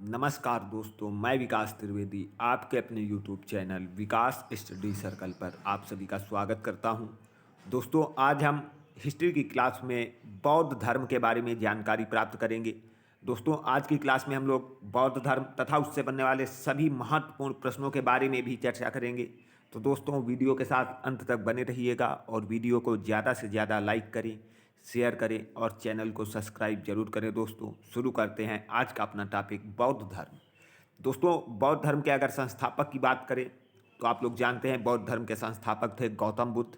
नमस्कार दोस्तों, मैं विकास त्रिवेदी आपके अपने YouTube चैनल विकास स्टडी सर्कल पर आप सभी का स्वागत करता हूं। दोस्तों, आज हम हिस्ट्री की क्लास में बौद्ध धर्म के बारे में जानकारी प्राप्त करेंगे। दोस्तों, आज की क्लास में हम लोग बौद्ध धर्म तथा उससे बनने वाले सभी महत्वपूर्ण प्रश्नों के बारे में भी चर्चा करेंगे। तो दोस्तों, वीडियो के साथ अंत तक बने रहिएगा और वीडियो को ज़्यादा से ज़्यादा लाइक करें, शेयर करें और चैनल को सब्सक्राइब जरूर करें। दोस्तों, शुरू करते हैं आज का अपना टॉपिक बौद्ध धर्म। दोस्तों, बौद्ध धर्म के अगर संस्थापक की बात करें तो आप लोग जानते हैं बौद्ध धर्म के संस्थापक थे गौतम बुद्ध।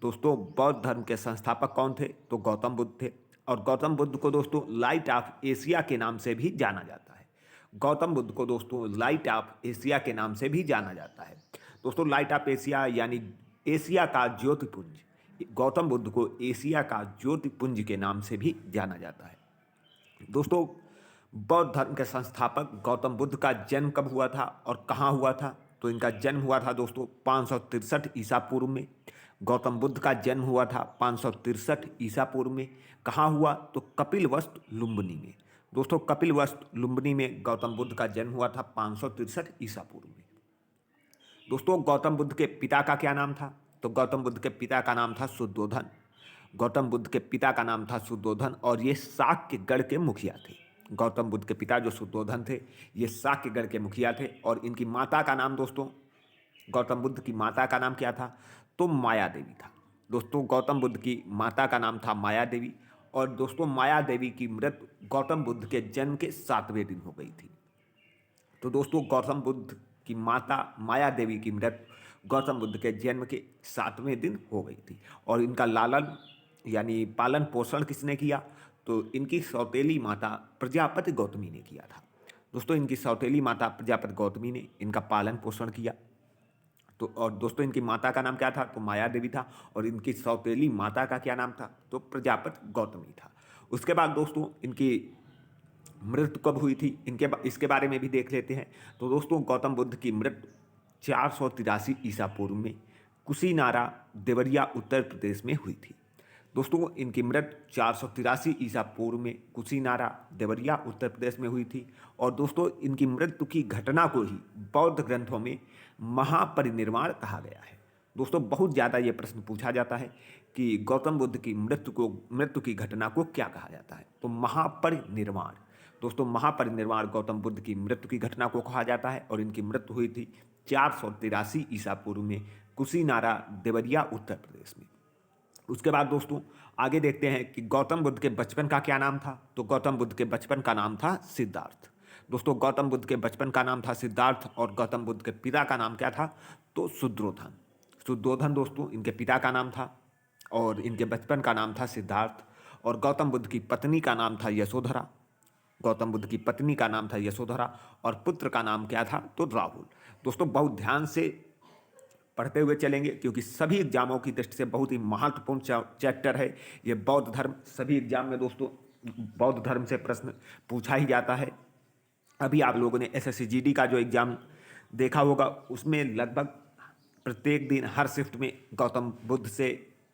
दोस्तों, बौद्ध धर्म के संस्थापक कौन थे? तो गौतम बुद्ध थे। और गौतम बुद्ध को दोस्तों लाइट ऑफ एशिया के नाम से भी जाना जाता है। गौतम बुद्ध को दोस्तों लाइट ऑफ एशिया के नाम से भी जाना जाता है। दोस्तों, लाइट ऑफ एशिया यानी एशिया का ज्योतिपुंज, गौतम बुद्ध को एशिया का ज्योतिपुंज के नाम से भी जाना जाता है। दोस्तों, बौद्ध धर्म के संस्थापक गौतम बुद्ध का जन्म कब हुआ था और कहाँ हुआ था? तो इनका जन्म हुआ था दोस्तों 563 ईसा पूर्व में। गौतम बुद्ध का जन्म हुआ था 563 ईसा पूर्व में। कहाँ हुआ? तो कपिलवस्तु लुम्बिनी में। दोस्तों, कपिलवस्तु लुम्बिनी में गौतम बुद्ध का जन्म हुआ था 563 ईसा पूर्व में। दोस्तों, गौतम बुद्ध के पिता का क्या नाम था? तो गौतम बुद्ध के पिता का नाम था शुद्धोधन। गौतम बुद्ध के पिता का नाम था शुद्धोधन और ये शाक्यगढ़ के मुखिया थे। गौतम बुद्ध के पिता जो शुद्धोधन थे, ये शाक्यगढ़ के मुखिया थे। और इनकी माता का नाम दोस्तों, गौतम बुद्ध की माता का नाम क्या था? तो माया देवी था। दोस्तों, गौतम बुद्ध की माता का नाम था माया देवी। और दोस्तों, माया देवी की मृत्यु गौतम बुद्ध के जन्म के 7वें दिन हो गई थी। तो दोस्तों, गौतम बुद्ध की माता माया देवी की मृत्यु गौतम बुद्ध के जन्म के 7वें दिन हो गई थी। और इनका लालन यानी पालन पोषण किसने किया? तो इनकी सौतेली माता प्रजापति गौतमी ने किया था। दोस्तों, इनकी सौतेली माता प्रजापति गौतमी ने इनका पालन पोषण किया। तो और दोस्तों, इनकी माता का नाम क्या था? तो माया देवी था। और इनकी सौतेली माता का क्या नाम था? तो प्रजापति गौतमी था। उसके बाद दोस्तों, इनकी मृत्यु कब हुई थी इसके बारे में भी देख लेते हैं। तो दोस्तों, गौतम बुद्ध की मृत्यु 483 ईसा पूर्व में कुशीनारा देवरिया उत्तर प्रदेश में हुई थी। दोस्तों, इनकी मृत्यु 483 ईसा पूर्व में कुशीनारा देवरिया उत्तर प्रदेश में हुई थी। और दोस्तों, इनकी मृत्यु की घटना को ही बौद्ध ग्रंथों में महापरिनिर्वाण कहा गया है। दोस्तों, बहुत ज़्यादा ये प्रश्न पूछा जाता है कि गौतम बुद्ध की मृत्यु की घटना को क्या कहा जाता है? तो महापरिनिर्वाण। दोस्तों, महापरिनिर्वाण गौतम बुद्ध की मृत्यु की घटना को कहा जाता है। और इनकी मृत्यु हुई थी 483 ईसा पूर्व में कुशीनारा देवरिया उत्तर प्रदेश में। उसके बाद दोस्तों आगे देखते हैं कि गौतम बुद्ध के बचपन का क्या नाम था? तो गौतम बुद्ध के बचपन का नाम था सिद्धार्थ। दोस्तों, गौतम बुद्ध के बचपन का नाम था सिद्धार्थ। और गौतम बुद्ध के पिता का नाम क्या था? तो शुद्धोधन। शुद्धोधन दोस्तों इनके पिता का नाम था और इनके बचपन का नाम था सिद्धार्थ। और गौतम बुद्ध की पत्नी का नाम था यशोधरा। गौतम बुद्ध की पत्नी का नाम था यशोधरा और पुत्र का नाम क्या था? तो राहुल। दोस्तों, बहुत ध्यान से पढ़ते हुए चलेंगे क्योंकि सभी एग्जामों की दृष्टि से बहुत ही महत्वपूर्ण चैप्टर है ये बौद्ध धर्म। सभी एग्जाम में दोस्तों बौद्ध धर्म से प्रश्न पूछा ही जाता है। अभी आप लोगों ने एसएससी जीडी का जो एग्जाम देखा होगा उसमें लगभग प्रत्येक दिन हर शिफ्ट में गौतम बुद्ध से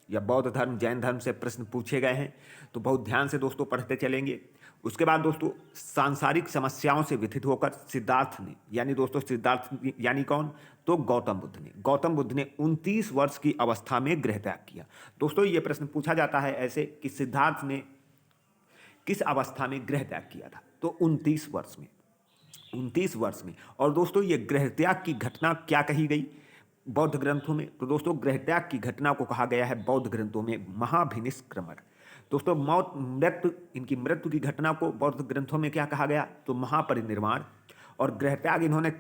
या बौद्ध धर्म जैन धर्म से प्रश्न पूछे गए हैं। तो बहुत ध्यान से दोस्तों पढ़ते चलेंगे। उसके बाद दोस्तों सांसारिक समस्याओं से व्यथित होकर सिद्धार्थ ने यानी दोस्तों सिद्धार्थ यानी कौन? तो गौतम बुद्ध ने 29 वर्ष की अवस्था में गृह त्याग किया। दोस्तों, ये प्रश्न पूछा जाता है ऐसे कि सिद्धार्थ ने किस अवस्था में गृह त्याग किया था? तो 29 वर्ष में। 29 वर्ष में। और दोस्तों, ये गृह त्याग की घटना क्या कही गई बौद्ध ग्रंथों में? तो दोस्तों, गृह त्याग की घटना को कहा गया है बौद्ध ग्रंथों में महाभिनिष्क्रमण। दोस्तों, इनकी मृत्यु की घटना को बौद्ध ग्रंथों में क्या कहा गया? तो महापरिनिर्वाण। और गृह त्याग इन्होंने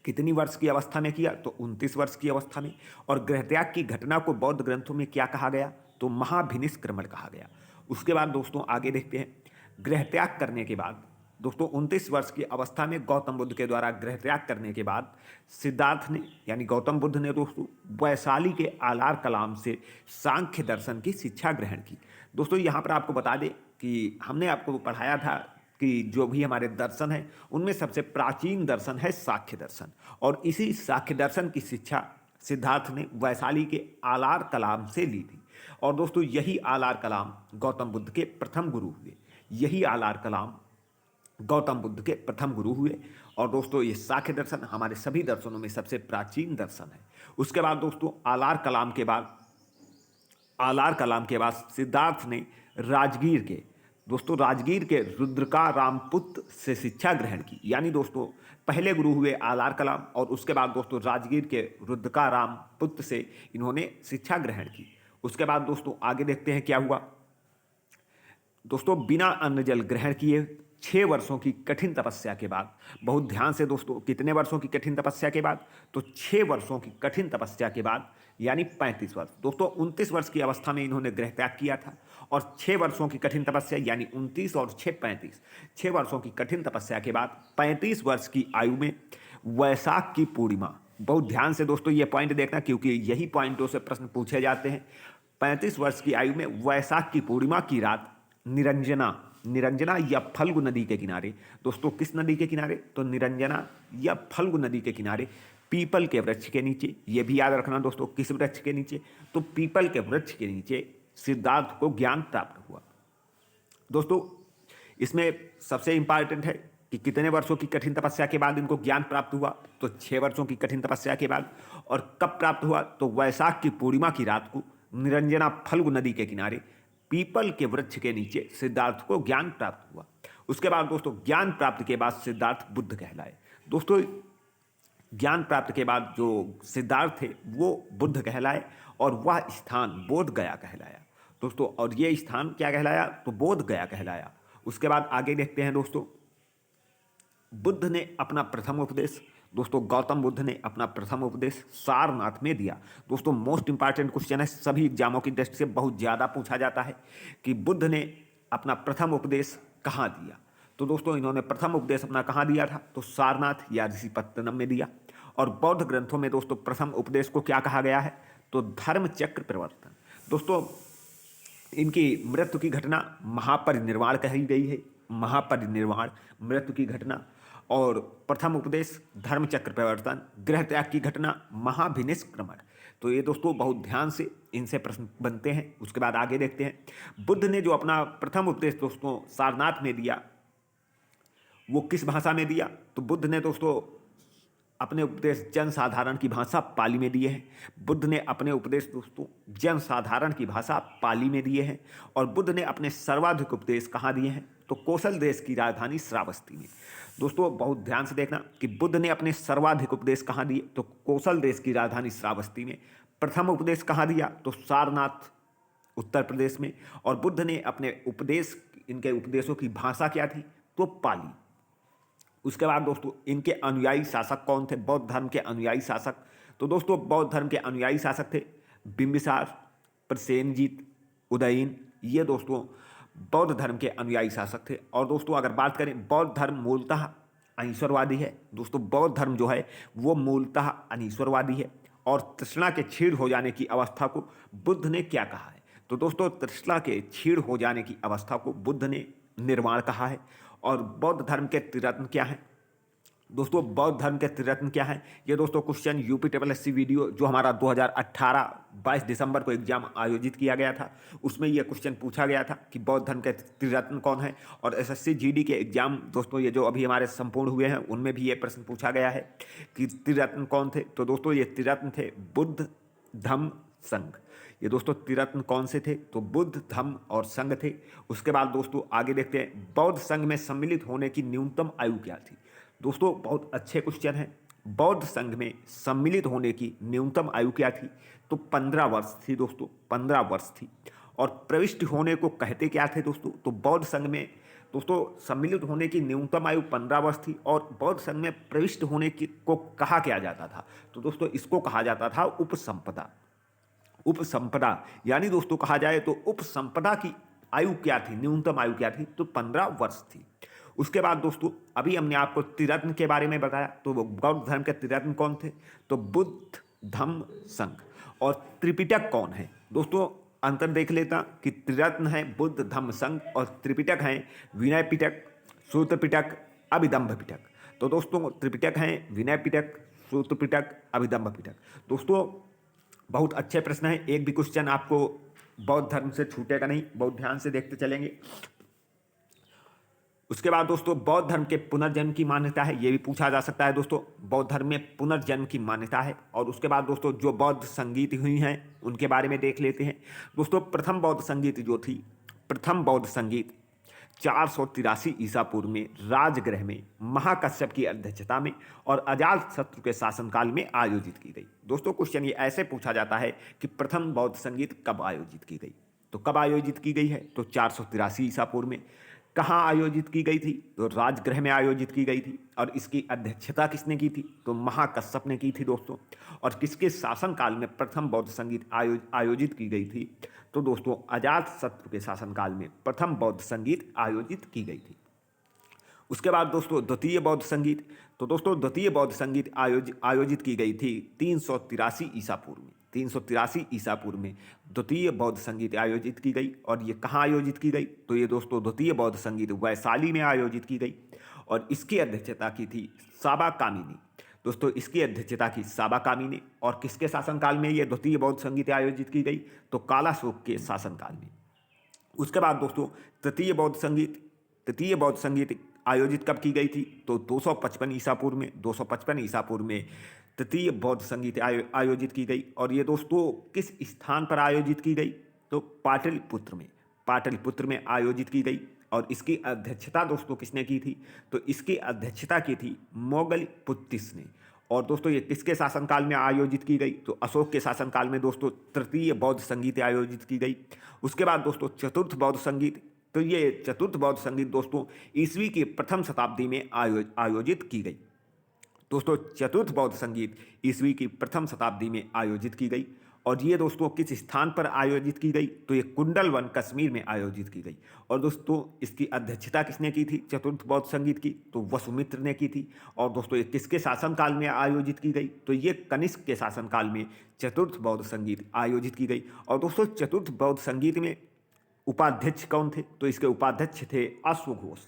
कितनी वर्ष की अवस्था में किया? तो 29 वर्ष की अवस्था में। और गृह त्याग की घटना को बौद्ध ग्रंथों में क्या कहा गया? तो महाभिनिष्क्रमण कहा गया। उसके बाद दोस्तों आगे देखते हैं। गृह त्याग करने के बाद दोस्तों 29 वर्ष की अवस्था में गौतम बुद्ध के द्वारा गृह त्याग करने के बाद सिद्धार्थ ने यानी गौतम बुद्ध ने दोस्तों वैशाली के आलार कलाम से सांख्य दर्शन की शिक्षा ग्रहण की। दोस्तों, यहाँ पर आपको बता दें कि हमने आपको पढ़ाया था कि जो भी हमारे दर्शन हैं उनमें सबसे प्राचीन दर्शन है सांख्य दर्शन। और इसी सांख्य दर्शन की शिक्षा सिद्धार्थ ने वैशाली के आलार कलाम से ली थी। और दोस्तों यही आलार कलाम गौतम बुद्ध के प्रथम गुरु हुए। यही आलार कलाम गौतम बुद्ध के प्रथम गुरु हुए। और दोस्तों ये सांख्य दर्शन हमारे सभी दर्शनों में सबसे प्राचीन दर्शन है। उसके बाद दोस्तों आलार कलाम के बाद सिद्धार्थ ने राजगीर के रुद्रका रामपुत्र से शिक्षा ग्रहण की। यानी दोस्तों पहले गुरु हुए आलार कलाम और उसके बाद दोस्तों राजगीर के रुद्रका रामपुत्र से इन्होंने शिक्षा ग्रहण की। उसके बाद दोस्तों आगे देखते हैं क्या हुआ। दोस्तों बिना अन्न जल ग्रहण किए 6 वर्षों की कठिन तपस्या के बाद, बहुत ध्यान से दोस्तों, कितने वर्षों की कठिन तपस्या के बाद, तो 6 वर्षों की कठिन तपस्या के बाद यानी 35 वर्ष। दोस्तों 29 वर्ष की अवस्था में इन्होंने गृह त्याग किया था और 6 वर्षों की कठिन तपस्या यानी 29 और 6 35, 6 वर्षों की कठिन तपस्या के बाद 35 वर्ष की आयु में वैशाख की पूर्णिमा, बहुत ध्यान से दोस्तों ये पॉइंट देखना क्योंकि यही पॉइंटों से प्रश्न पूछे जाते हैं। 35 वर्ष की आयु में वैशाख की पूर्णिमा की रात निरंजना या फल्गु नदी के किनारे, दोस्तों किस नदी के किनारे, तो निरंजना या फल्गु नदी के किनारे पीपल के वृक्ष के नीचे, ये भी याद रखना दोस्तों किस वृक्ष के नीचे, तो पीपल के वृक्ष के नीचे सिद्धार्थ को ज्ञान प्राप्त हुआ। दोस्तों इसमें सबसे इंपॉर्टेंट है कि कितने वर्षों की कठिन तपस्या के बाद इनको ज्ञान प्राप्त हुआ, तो 6 वर्षों की कठिन तपस्या के बाद। और कब प्राप्त हुआ, तो वैशाख की पूर्णिमा की रात को निरंजना फल्गु नदी के किनारे पीपल के वृक्ष के नीचे सिद्धार्थ को ज्ञान प्राप्त हुआ। उसके बाद दोस्तों ज्ञान प्राप्ति के बाद सिद्धार्थ बुद्ध कहलाए। दोस्तों ज्ञान प्राप्त के बाद जो सिद्धार्थ थे वो बुद्ध कहलाए और वह स्थान बोध गया कहलाया दोस्तों। और ये स्थान क्या कहलाया, तो बोध गया कहलाया। उसके बाद आगे देखते हैं दोस्तों, बुद्ध ने अपना प्रथम उपदेश, दोस्तों गौतम बुद्ध ने अपना प्रथम उपदेश सारनाथ में दिया। दोस्तों मोस्ट इंपॉर्टेंट क्वेश्चन है, सभी एग्जामों की दृष्टि से बहुत ज़्यादा पूछा जाता है कि बुद्ध ने अपना प्रथम उपदेश कहाँ दिया। तो दोस्तों इन्होंने प्रथम उपदेश अपना कहाँ दिया था, तो सारनाथ या ऋषिपत्तनम में दिया। और बौद्ध ग्रंथों में दोस्तों प्रथम उपदेश को क्या कहा गया है, तो धर्म चक्र प्रवर्तन। दोस्तों इनकी मृत्यु की घटना महापरिनिर्वाण कही गई है, महापरिनिर्वाण मृत्यु की घटना। और प्रथम उपदेश धर्मचक्र प्रवर्तन, गृह त्याग की घटना महाभिनिष्क्रमण। तो ये दोस्तों बहुत ध्यान से इनसे प्रश्न बनते हैं। उसके बाद आगे देखते हैं, बुद्ध ने जो अपना प्रथम उपदेश दोस्तों सारनाथ में दिया वो किस भाषा में दिया, तो बुद्ध ने दोस्तों अपने उपदेश जनसाधारण की भाषा पाली में दिए हैं। बुद्ध ने अपने उपदेश दोस्तों जनसाधारण की भाषा पाली में दिए हैं। और बुद्ध ने अपने सर्वाधिक उपदेश कहाँ दिए हैं, तो कौशल देश की राजधानी श्रावस्ती में। दोस्तों बहुत ध्यान से देखना कि बुद्ध ने अपने सर्वाधिक उपदेश कहाँ दिए, तो कौशल देश की राजधानी श्रावस्ती में। प्रथम उपदेश कहाँ दिया, तो सारनाथ उत्तर प्रदेश में। और बुद्ध ने अपने उपदेश, इनके उपदेशों की भाषा क्या थी, तो पाली। उसके बाद दोस्तों इनके अनुयायी शासक कौन थे, बौद्ध धर्म के अनुयायी शासक, तो दोस्तों बौद्ध धर्म के अनुयायी शासक थे बिंबिसार, प्रसेनजीत, उदयन, ये दोस्तों बौद्ध धर्म के अनुयायी शासक थे। और दोस्तों अगर बात करें, बौद्ध धर्म मूलतः अनीश्वरवादी है। दोस्तों बौद्ध धर्म जो है वो मूलतः अनीश्वरवादी है। और तृष्णा के क्षीण हो जाने की अवस्था को बुद्ध ने क्या कहा है, तो दोस्तों तृष्णा के क्षीण हो जाने की अवस्था को बुद्ध ने निर्वाण कहा है। और बौद्ध धर्म के त्रिरत्न क्या है, दोस्तों बौद्ध धर्म के त्रिरत्न क्या है, ये दोस्तों क्वेश्चन यूपी वीडियो जो हमारा 2018 22 दिसंबर को एग्जाम आयोजित किया गया था उसमें ये क्वेश्चन पूछा गया था कि बौद्ध धर्म के त्रिरत्न कौन है। और एसएससी जीडी के एग्जाम दोस्तों ये जो अभी हमारे संपूर्ण हुए हैं उनमें भी ये प्रश्न पूछा गया है कि त्रिरत्न कौन थे। तो दोस्तों ये त्रिरत्न थे बुद्ध, धम्म, संघ। ये दोस्तों त्रिरत्न कौन से थे, तो बुद्ध, धम्म और संघ थे। उसके बाद दोस्तों आगे देखते हैं, बौद्ध संघ में सम्मिलित होने की न्यूनतम आयु क्या थी। दोस्तों बहुत अच्छे क्वेश्चन हैं। बौद्ध संघ में सम्मिलित होने की न्यूनतम आयु क्या थी, तो 15 वर्ष थी दोस्तों, 15 वर्ष थी। और प्रविष्ट होने को कहते क्या थे दोस्तों, तो बौद्ध संघ में दोस्तों सम्मिलित होने की न्यूनतम आयु 15 वर्ष थी। और बौद्ध संघ में प्रविष्ट होने की को कहा क्या जाता था, तो दोस्तों इसको कहा जाता था उपसंपदा। उपसंपदा यानी दोस्तों कहा जाए तो उपसंपदा की आयु क्या थी, न्यूनतम आयु क्या थी, तो 15 वर्ष थी। उसके बाद दोस्तों अभी हमने आपको त्रिरत्न के बारे में बताया, तो बौद्ध धर्म के त्रिरत्न कौन थे, तो बुद्ध, धम्म, संघ। और त्रिपिटक कौन है, दोस्तों अंतर देख लेता कि त्रिरत्न है बुद्ध, धम्म, संघ और त्रिपिटक हैं विनय पिटक, सूत्र पिटक, अभिदम्भ पिटक। तो दोस्तों त्रिपिटक हैं विनय पिटक, सूत्र पिटक, अभिदम्भ पिटक। दोस्तों बहुत अच्छे प्रश्न है, एक भी क्वेश्चन आपको बौद्ध धर्म से छूटेगा नहीं, बहुत ध्यान से देखते चलेंगे। उसके बाद दोस्तों बौद्ध धर्म के पुनर्जन्म की मान्यता है, ये भी पूछा जा सकता है दोस्तों। बौद्ध धर्म में पुनर्जन्म की मान्यता है। और उसके बाद दोस्तों जो बौद्ध संगीत हुई हैं उनके बारे में देख लेते हैं दोस्तों। प्रथम बौद्ध संगीत जो थी, प्रथम बौद्ध संगीत 483 ईसा पूर्व में राजगृह में महाकश्यप की अध्यक्षता में और अजातशत्रु के शासनकाल में आयोजित की गई। दोस्तों क्वेश्चन ये ऐसे पूछा जाता है कि प्रथम बौद्ध संगीत कब आयोजित की गई, तो कब आयोजित की गई है, तो 483 ईसा पूर्व में। कहाँ आयोजित की गई थी, तो राजगृह में आयोजित की गई थी। और इसकी अध्यक्षता किसने की थी, तो महाकश्यप ने की थी दोस्तों। और किसके शासनकाल में प्रथम बौद्ध संगीत आयोजित की गई थी, तो दोस्तों अजातशत्रु के शासनकाल में प्रथम बौद्ध संगीत आयोजित की गई थी। उसके बाद दोस्तों द्वितीय बौद्ध संगीत, तो दोस्तों द्वितीय बौद्ध संगीत आयोजित की गई थी 383 ईसा पूर्व में। 383 ईसा पूर्व में द्वितीय बौद्ध संगीत आयोजित की गई। और ये कहाँ आयोजित की गई, तो ये दोस्तों द्वितीय बौद्ध संगीत वैशाली में आयोजित की गई। और इसकी अध्यक्षता की थी साबा कामिनी। दोस्तों इसकी अध्यक्षता की साबा कामिनी। और किसके शासनकाल में ये द्वितीय बौद्ध संगीत आयोजित की गई, तो कालाशोक के शासनकाल में। उसके बाद दोस्तों तृतीय बौद्ध संगीत आयोजित कब की गई थी, तो 255 ईसा पूर्व में। 255 ईसा पूर्व में तृतीय बौद्ध संगीत आयोजित की गई। और ये दोस्तों किस स्थान पर आयोजित की गई, तो पाटलिपुत्र में आयोजित की गई। और इसकी अध्यक्षता दोस्तों किसने की थी, तो इसकी अध्यक्षता की थी मोगलपुत्तिस ने। और दोस्तों ये किसके शासनकाल में आयोजित की गई, तो अशोक के शासनकाल में दोस्तों तृतीय बौद्ध संगीत आयोजित की गई। उसके बाद दोस्तों चतुर्थ बौद्ध संगीत, तो ये चतुर्थ बौद्ध संगीत दोस्तों ईस्वी की प्रथम शताब्दी में आयोजित की गई। दोस्तों चतुर्थ बौद्ध संगीत ईस्वी की प्रथम शताब्दी में आयोजित की गई। और ये दोस्तों किस स्थान पर आयोजित की गई, तो ये कुंडलवन कश्मीर में आयोजित की गई। और दोस्तों इसकी अध्यक्षता किसने की थी चतुर्थ बौद्ध संगीत की, तो वसुमित्र ने की थी। और दोस्तों ये किसके शासनकाल में आयोजित की गई, तो ये कनिष्क के शासनकाल में चतुर्थ बौद्ध संगीत आयोजित की गई। और दोस्तों चतुर्थ बौद्ध संगीत में उपाध्यक्ष कौन थे, तो इसके उपाध्यक्ष थे अश्वघोष।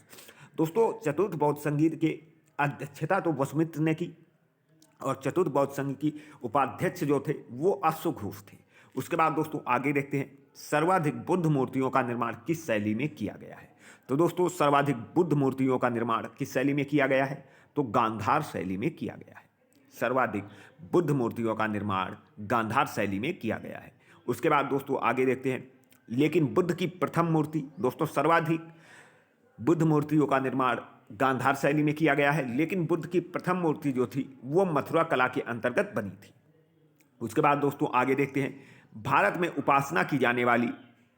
दोस्तों चतुर्थ बौद्ध संगीत के अध्यक्षता तो वसुमित्र ने की। और चतुर्थ बौद्ध संघ की उपाध्यक्ष जो थे वो अश्वघोष थे। उसके बाद दोस्तों आगे देखते हैं सर्वाधिक बुद्ध मूर्तियों का निर्माण किस शैली में किया गया है। तो दोस्तों सर्वाधिक बुद्ध मूर्तियों का निर्माण किस शैली में किया गया है, तो गांधार शैली में किया गया है। सर्वाधिक बुद्ध मूर्तियों का निर्माण गांधार शैली में किया गया है। उसके बाद दोस्तों आगे देखते हैं लेकिन बुद्ध की प्रथम मूर्ति, दोस्तों सर्वाधिक बुद्ध मूर्तियों का निर्माण गांधार शैली में किया गया है, लेकिन बुद्ध की प्रथम मूर्ति जो थी वो मथुरा कला के अंतर्गत बनी थी। उसके बाद दोस्तों आगे देखते हैं भारत में उपासना की जाने वाली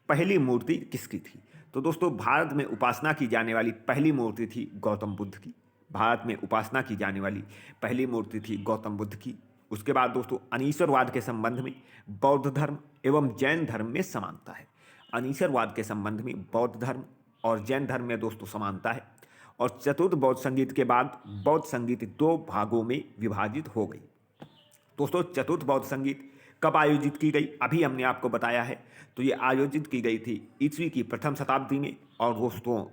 पहली मूर्ति किसकी थी। तो दोस्तों भारत में उपासना की जाने वाली पहली मूर्ति थी गौतम बुद्ध की। भारत में उपासना की जाने वाली पहली मूर्ति थी गौतम बुद्ध की। उसके बाद दोस्तों अनीश्वरवाद के संबंध में बौद्ध धर्म एवं जैन धर्म में समानता है। अनीश्वरवाद के संबंध में बौद्ध धर्म और जैन धर्म में दोस्तों समानता है। और चतुर्थ बौद्ध संगीत के बाद बौद्ध संगीत दो भागों में विभाजित हो गई। दोस्तों चतुर्थ बौद्ध संगीत कब आयोजित की गई, अभी हमने आपको बताया है। तो ये आयोजित की गई थी ईस्वी की प्रथम शताब्दी में। और दोस्तों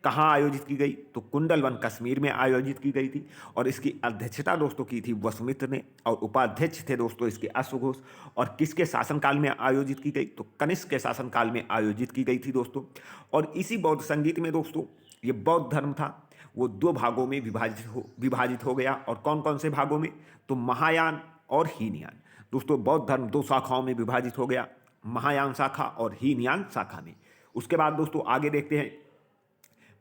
कहाँ आयोजित की गई, तो कुंडलवन कश्मीर में आयोजित की गई थी। और इसकी अध्यक्षता दोस्तों की थी वसुमित्र ने। और उपाध्यक्ष थे दोस्तों इसके अश्वघोष। और किसके शासनकाल में आयोजित की गई, तो कनिष्क के शासनकाल में आयोजित की गई थी दोस्तों। और इसी बौद्ध संगीत में दोस्तों ये बौद्ध धर्म था वो दो भागों में विभाजित हो गया। और कौन कौन से भागों में, तो महायान और हीनयान। दोस्तों बौद्ध धर्म दो शाखाओं में विभाजित हो गया, महायान शाखा और हीनयान शाखा में। उसके बाद दोस्तों आगे देखते हैं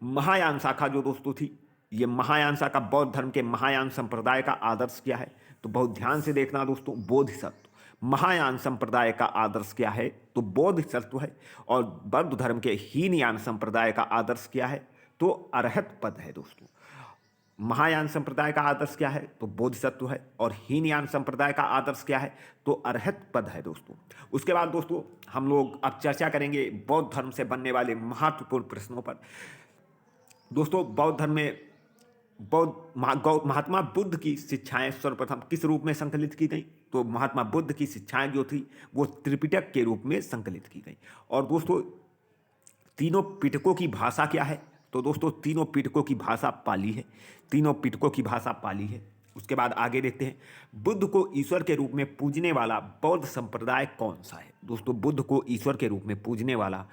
महायान शाखा जो दोस्तों थी, ये महायान शाखा बौद्ध धर्म के महायान संप्रदाय का आदर्श क्या है, तो बहुत ध्यान से देखना दोस्तों। बोधिसत्व महायान संप्रदाय का आदर्श क्या है, तो बोधिसत्व है। और बौद्ध धर्म के हीनयान संप्रदाय का आदर्श क्या है, तो अरहत पद है दोस्तों। महायान संप्रदाय का आदर्श क्या है, तो बोधिसत्व है। और हीनयान संप्रदाय का आदर्श क्या है, तो अरहत पद है दोस्तों। उसके बाद दोस्तों हम लोग अब चर्चा करेंगे बौद्ध धर्म से बनने वाले महत्वपूर्ण प्रश्नों पर। दोस्तों बौद्ध धर्म में महात्मा बुद्ध की शिक्षाएं सर्वप्रथम किस रूप में संकलित की गई, तो महात्मा बुद्ध की शिक्षाएं जो थी वो त्रिपिटक के रूप में संकलित की गई। और दोस्तों तीनों पिटकों की भाषा क्या है, तो दोस्तों तीनों पिटकों की भाषा पाली है। तीनों पिटकों की भाषा पाली है। उसके बाद आगे देखते हैं बुद्ध को ईश्वर के रूप में पूजने वाला बौद्ध संप्रदाय कौन सा है। दोस्तों बुद्ध को ईश्वर के रूप में पूजने वाला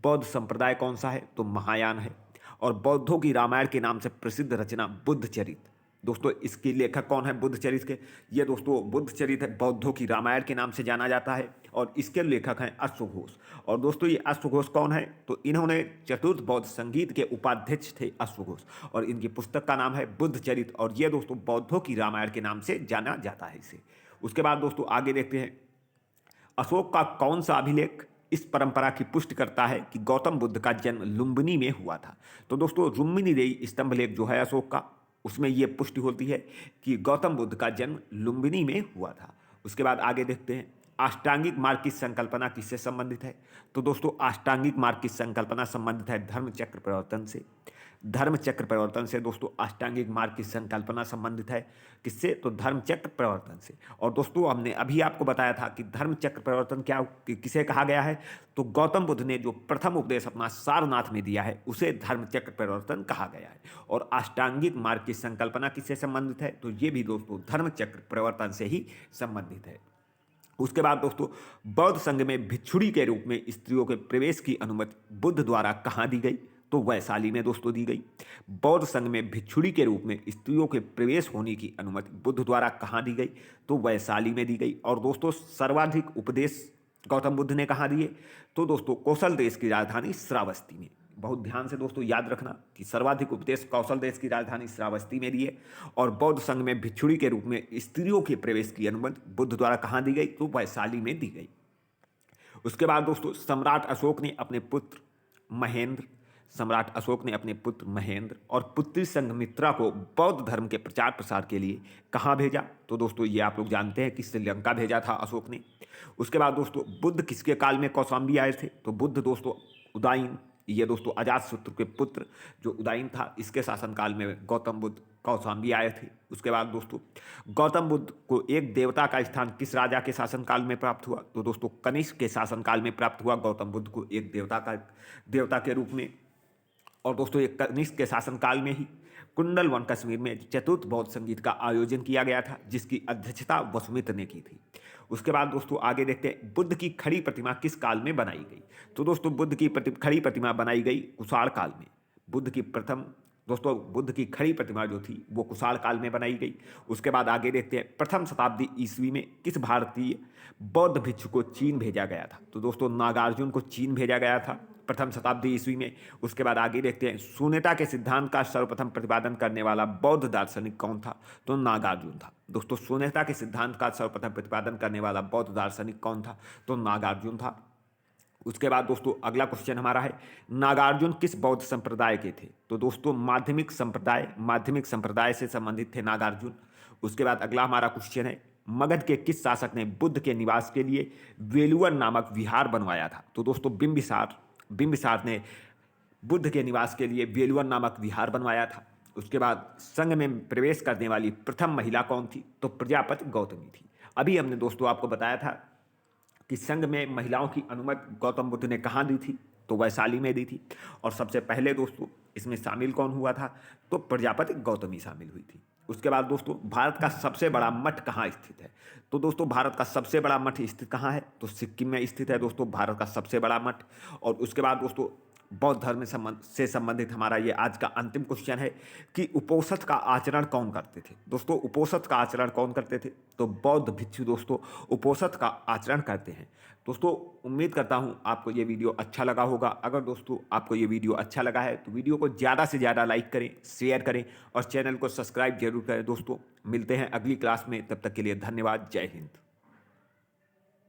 बौद्ध संप्रदाय कौन सा है, तो महायान है। और बौद्धों की रामायण के नाम से प्रसिद्ध रचना बुद्धचरित। दोस्तों इसके लेखक कौन है बुद्धचरित के? ये दोस्तों बुद्धचरित है बौद्धों की रामायण के नाम से जाना जाता है और इसके लेखक हैं अश्वघोष। और दोस्तों ये अश्वघोष कौन है? तो इन्होंने चतुर्थ बौद्ध संगीत के उपाध्यक्ष थे अश्वघोष, और इनकी पुस्तक का नाम है बुद्धचरित, और ये दोस्तों बौद्धों की रामायण के नाम से जाना जाता है इसे। उसके बाद दोस्तों आगे देखते हैं, अशोक का कौन सा अभिलेख इस परंपरा की पुष्टि करता है कि गौतम बुद्ध का जन्म लुम्बिनी में हुआ था? तो दोस्तों लुम्बिनी देई स्तंभलेख जो है अशोक का, उसमें यह पुष्टि होती है कि गौतम बुद्ध का जन्म लुम्बिनी में हुआ था। उसके बाद आगे देखते हैं, अष्टांगिक मार्ग की संकल्पना किससे संबंधित है? तो दोस्तों अष्टांगिक मार्ग की संकल्पना संबंधित है धर्मचक्र परिवर्तन से। धर्मचक्र परिवर्तन से दोस्तों अष्टांगिक मार्ग की संकल्पना संबंधित है किससे? तो धर्मचक्र परिवर्तन से। और दोस्तों हमने अभी आपको बताया था कि धर्मचक्र परिवर्तन क्या किसे कहा गया है? तो गौतम बुद्ध ने जो प्रथम उपदेश अपना सारनाथ में दिया है उसे धर्मचक्र परिवर्तन कहा गया है। और अष्टांगिक मार्ग की संकल्पना किससे संबंधित है? तो ये भी दोस्तों धर्मचक्र परिवर्तन से ही संबंधित है। उसके बाद दोस्तों बौद्ध संघ में भिक्षुणी के रूप में स्त्रियों के प्रवेश की अनुमति बुद्ध द्वारा कहाँ दी गई? तो वैशाली में दोस्तों दी गई। बौद्ध संघ में भिक्षुणी के रूप में स्त्रियों के प्रवेश होने की अनुमति बुद्ध द्वारा कहाँ दी गई? तो वैशाली में दी गई। और दोस्तों सर्वाधिक उपदेश गौतम बुद्ध ने कहाँ दिए? तो दोस्तों कौशल देश की राजधानी श्रावस्ती में। बहुत ध्यान से दोस्तों याद रखना कि सर्वाधिक उपदेश कौशल देश की राजधानी श्रावस्ती में दिए। और बौद्ध संघ में भिक्षुणी के रूप में स्त्रियों के प्रवेश की अनुमति बुद्ध द्वारा कहाँ दी गई? तो वैशाली में दी गई। उसके बाद दोस्तों सम्राट अशोक ने अपने पुत्र महेंद्र और पुत्री संघमित्रा को बौद्ध धर्म के प्रचार प्रसार के लिए कहाँ भेजा? तो दोस्तों ये आप लोग जानते हैं कि श्रीलंका भेजा था अशोक ने। उसके बाद दोस्तों बुद्ध किसके काल में कौशाम्बी आए थे? तो बुद्ध दोस्तों उदयन, ये दोस्तों अजातशत्रु के पुत्र जो उदयन था, इसके शासनकाल में गौतम बुद्ध कौशाम्बी आए थे। उसके बाद दोस्तों गौतम बुद्ध को एक देवता का स्थान किस राजा के शासनकाल में प्राप्त हुआ? तो दोस्तों कनिष्क के शासनकाल में प्राप्त हुआ गौतम बुद्ध को एक देवता के रूप में। और दोस्तों एक कनिष्क के शासनकाल में ही कुंडलवन कश्मीर में चतुर्थ बौद्ध संगीत का आयोजन किया गया था जिसकी अध्यक्षता वसुमित्र ने की थी। उसके बाद दोस्तों आगे देखते हैं, बुद्ध की खड़ी प्रतिमा किस काल में बनाई गई? तो दोस्तों बुद्ध की खड़ी प्रतिमा बनाई गई कुषाण काल में। बुद्ध की खड़ी प्रतिमा जो थी वो कुषाण काल में बनाई गई। उसके बाद आगे देखते हैं, प्रथम शताब्दी ईस्वी में किस भारतीय बौद्ध भिक्षु को चीन भेजा गया था? तो दोस्तों नागार्जुन को चीन भेजा गया था प्रथम शताब्दी ईस्वी में। उसके बाद आगे देखते हैं, शून्यता के सिद्धांत का सर्वप्रथम प्रतिपादन करने वाला बौद्ध दार्शनिक कौन था? तो नागार्जुन था। दोस्तों शून्यता के सिद्धांत का सर्वप्रथम प्रतिपादन करने वाला बौद्ध दार्शनिक कौन था? तो नागार्जुन था। उसके बाद दोस्तों अगला क्वेश्चन हमारा है, नागार्जुन किस बौद्ध संप्रदाय के थे? तो दोस्तों माध्यमिक संप्रदाय से संबंधित थे नागार्जुन। उसके बाद अगला हमारा क्वेश्चन है, मगध के किस शासक ने बुद्ध के निवास के लिए वेलुवर नामक विहार बनवाया था? तो दोस्तों बिंबिसार ने बुद्ध के निवास के लिए वेलुवर नामक विहार बनवाया था। उसके बाद संघ में प्रवेश करने वाली प्रथम महिला कौन थी? तो प्रजापति गौतमी थी। अभी हमने दोस्तों आपको बताया था कि संघ में महिलाओं की अनुमति गौतम बुद्ध ने कहाँ दी थी? तो वैशाली में दी थी। और सबसे पहले दोस्तों इसमें शामिल कौन हुआ था? तो प्रजापति गौतमी शामिल हुई थी। उसके बाद दोस्तों भारत का सबसे बड़ा मठ कहाँ स्थित है? तो दोस्तों भारत का सबसे बड़ा मठ स्थित कहाँ है? तो सिक्किम में स्थित है दोस्तों भारत का सबसे बड़ा मठ। और उसके बाद दोस्तों बौद्ध धर्म से संबंधित हमारा ये आज का अंतिम क्वेश्चन है कि उपोषण का आचरण कौन करते थे? दोस्तों उपोषण का आचरण कौन करते थे? तो बौद्ध भिक्षु दोस्तों उपोषण का आचरण करते हैं। दोस्तों उम्मीद करता हूँ आपको ये वीडियो अच्छा लगा होगा। अगर दोस्तों आपको ये वीडियो अच्छा लगा है तो वीडियो को ज़्यादा से ज़्यादा लाइक करें, शेयर करें और चैनल को सब्सक्राइब जरूर करें। दोस्तों मिलते हैं अगली क्लास में, तब तक के लिए धन्यवाद। जय हिंद।